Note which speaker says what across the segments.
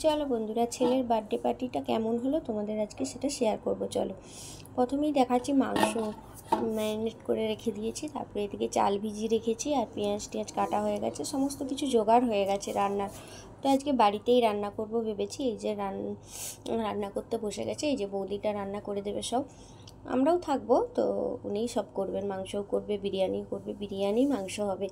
Speaker 1: চলো বন্ধুরা, ছেলের বার্থডে পার্টিটা কেমন হলো তোমাদের আজকে সেটা শেয়ার করব। চলো, প্রথমেই দেখাচ্ছি মাংস ম্যারিনেট করে রেখে দিয়েছি, তারপরে এদিকে চাল ভিজিয়ে রেখেছি, আর পেঁয়াজ টিয়াজ কাটা হয়ে গেছে, সমস্ত কিছু জোগাড় হয়ে গেছে রান্নার। তো আজকে বাড়িতেই রান্না করব ভেবেছি। এই যে রান্না করতে বসে গেছে, এই যে বৌদিটা রান্না করে দেবে সব, আমরাও থাকবো, তো উনিই সব করবেন। মাংসও করবে, বিরিয়ানি করবে, বিরিয়ানি মাংস হবে।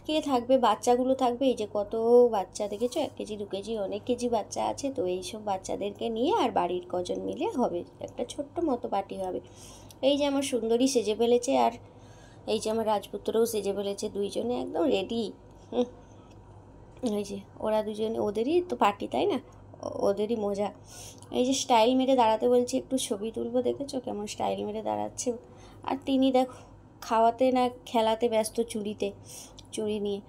Speaker 1: কে থাকবে? বাচ্চাগুলো থাকবে। এই যে কত বাচ্চা দেখেছো, 1 কেজি 2 কেজি অনেক কেজি বাচ্চা আছে। তো এইসব বাচ্চাদেরকে নিয়ে আর বাড়ির কজন মিলে হবে একটা ছোট্ট মতো পার্টি হবে। এই যে আমার সুন্দরী সেজে ফেলেছে, আর এই যে আমার রাজপুত্রও সেজে ফেলেছে, দুইজনে একদম রেডি। এই যে ওরা দুজনে, ওদেরই তো পার্টি, তাই না? ওদেরই মজা। এই যে স্টাইল মেরে দাঁড়াতে বলছি, একটু ছবি তুলবো, দেখেছো কেমন স্টাইল মেরে দাঁড়াচ্ছে। আর তিনি দেখো খাওয়াতে না খেলাতে ব্যস্ত, চুড়ি নিয়ে।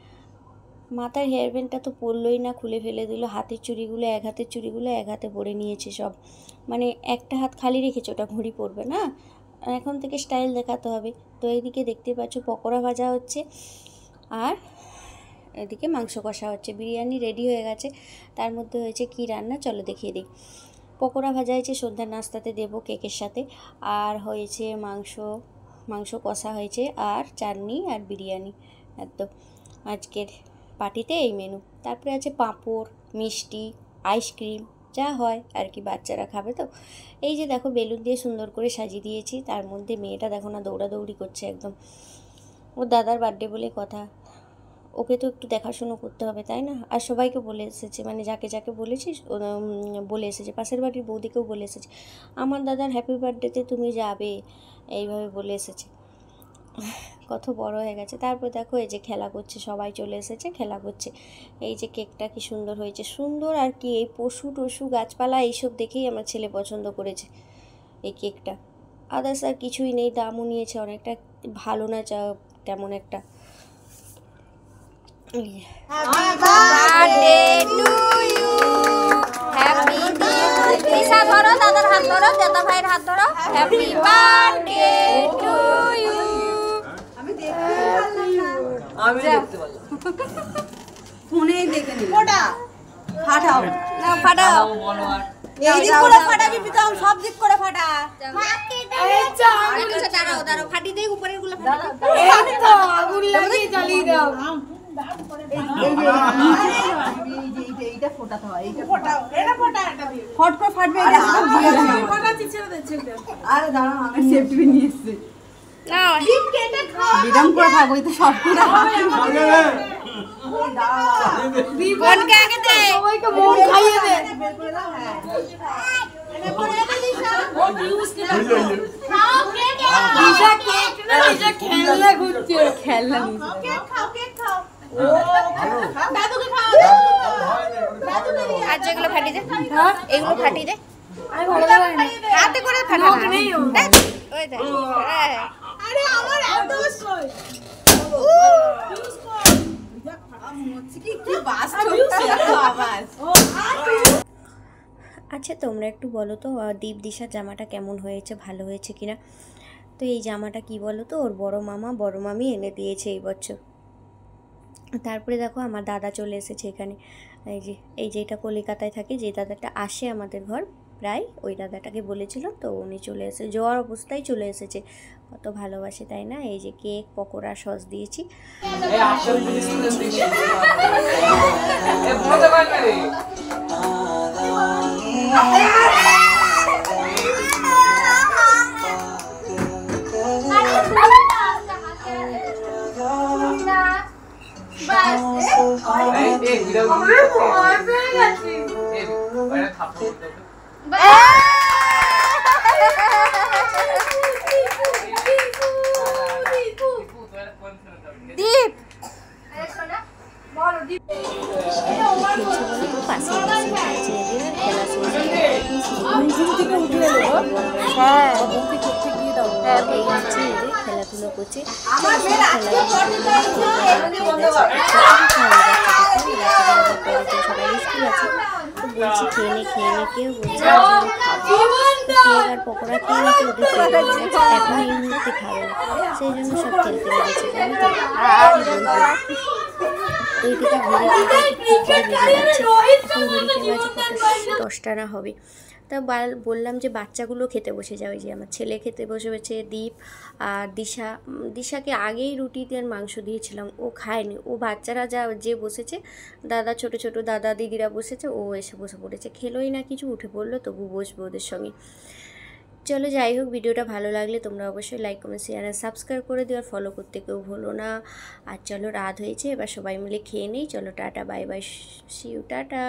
Speaker 1: মাথার হেয়ার ব্যান্ডটা তো পরলোই না, খুলে ফেলে দিল। হাতের চুড়িগুলো, এক হাতের চুড়িগুলো এক হাতে পরে নিয়েছে সব, মানে একটা হাত খালি রেখেছে, ওটা ঘড়ি পরবে না, এখন থেকে স্টাইল দেখাতে হবে। তো এইদিকে দেখতে পাচ্ছ পকোড়া ভাজা হচ্ছে, আর এদিকে মাংস কষা হচ্ছে। বিরিয়ানি রেডি হয়ে গেছে। তার মধ্যে হয়েছে কি রান্না চলো দেখিয়ে দিই। পকোড়া ভাজা হয়েছে, সন্ধ্যার নাস্তাতে দেবো কেকের সাথে। আর হয়েছে মাংস কষা হয়েছে, আর চাটনি আর বিরিয়ানি। একদম আজকের পার্টিতে এই মেনু। তারপরে আছে পাঁপড়, মিষ্টি, আইসক্রিম, যা হয় আর কি, বাচ্চারা খাবে তো। এই যে দেখো বেলুন দিয়ে সুন্দর করে সাজিয়ে দিয়েছি। তার মধ্যে মেয়েটা দেখো না দৌড়াদৌড়ি করছে একদম। ওর দাদার বার্থডে বলে কথা, ওকে তো একটু দেখাশুনো করতে হবে, তাই না? আর সবাইকে বলে এসেছে, মানে যাকে যাকে বলেছিস বলে এসেছে, পাশের বাড়ির বৌদিকেও বলে এসেছে, আমার দাদার হ্যাপি বার্থডেতে তুমি যাবে, এইভাবে বলে এসেছে। কত বড় হয়ে গেছে। তারপর দেখো এই যে খেলা করছে, সবাই চলে এসেছে, খেলা করছে। এই যে কেকটা কি সুন্দর হয়েছে, সুন্দর আর কি, এই পশু টশু গাছপালা এইসব দেখেই আমার ছেলে পছন্দ করেছে এই কেকটা। আদার্স আর কিছুই নেই। দামও নিয়েছে অনেকটা, ভালো না তেমন একটা।
Speaker 2: দাদার হাত ধরো, দাদা ভাইয়ের হাত ধরো। Happy birthday to you.
Speaker 3: আমি দেখতে পারলাম, ফোনেই দেখে নি। ফটা ফাটাও
Speaker 2: না, ফাটাও।
Speaker 3: এই দিক করে ফাটাবি পিতাম, সব দিক করে ফাটা।
Speaker 2: দাঁড়াও দাঁড়াও, ফাটি দেই, উপরের গুলো ফাটা।
Speaker 3: এই তো আগুন লাগিয়ে জ্বালিয়ে দাও। এইটা ফোটাতে হয়, এইটা ফোটাও, এটা ফোটা, এটা দিয়ে ফট করে ফাটবে। এটা ফটাচ্ছি, ছেড়ে দে, ছেড়ে দে। আরে দাঁড়াও, আমি সেফটি পিন নিয়ে এসেছি।
Speaker 2: নাও ডিম কেটে খাও,
Speaker 3: বিরাম করে থাকো, এই তো সব পুরো
Speaker 2: বোনকে আগে দে,
Speaker 3: সবাইকে মন খাইয়ে দে।
Speaker 2: খাও কেক,
Speaker 3: দিশা কেক না, দিশা খেলনা ঘুরছে, খেলনা
Speaker 2: কেক খাও, কেক খাও। দাদুকে খাও, দাদুকে দিয়ে। আর যেগুলো ফাটি দে, এগুলো ফাটি দে।
Speaker 3: আমি ভালো লাগে না,
Speaker 2: হাতে করে ফাটা না, ওই দেখ। আরে আমার এত সই
Speaker 1: আচ্ছা তোমরা একটু বলো তো, দীপ দিশার জামাটা কেমন হয়েছে, ভালো হয়েছে কিনা? তো এই জামাটা কি বলো তো, ওর বড় মামি এনে দিয়েছে এই বছর। তারপরে দেখো আমার দাদা চলে এসেছে এখানে। এই যে এটা কলকাতায় থাকে, যে দাদাটা আসে আমাদের ঘর প্রায়, ওই দাদাটাকে বলেছিল, তো উনি চলে এসেছে, যাওয়ার অবস্থায় চলে এসেছে। কত ভালোবাসে, তাই না? এই যে কেক, পকোড়া, সস দিয়েছি। খেলাধুলো করছে, সবাই স্কুল আছে, তো বলছি খেয়ে নে, কেউ বলছে আর পকোড়া খেয়ে নিতে, ওদের এখন এই মুহূর্তে খাবে না, সেই জন্য সব খেলতে লেগেছে, জানো তো। তো ওইদিকে ঘড়িতে বাজে 10টা না হবে। তা বললাম যে বাচ্চাগুলো খেতে বসে যাবে, যে আমার ছেলে খেতে বসেছে, দীপ আর দিশাকে আগেই রুটি আর মাংস দিয়েছিলাম, ও খায়নি। ও বাচ্চারা যে বসেছে, দাদা ছোট ছোট দাদা দিদিরা বসেছে, ও এসে বসে পড়েছে, খেলোই না কিছু, উঠে পড়লো, তবু বসবো ওদের সঙ্গে। চলো যাই হোক, ভিডিওটা ভালো লাগলে তোমরা অবশ্যই লাইক কমেন্ট শেয়ার আর সাবস্ক্রাইব করে দিও, আর ফলো করতে কেউ ভুলো না। আর চলো রাত হয়েছে, এবার সবাই মিলে খেয়ে নিই। চলো টাটা, bye bye, see you, tata.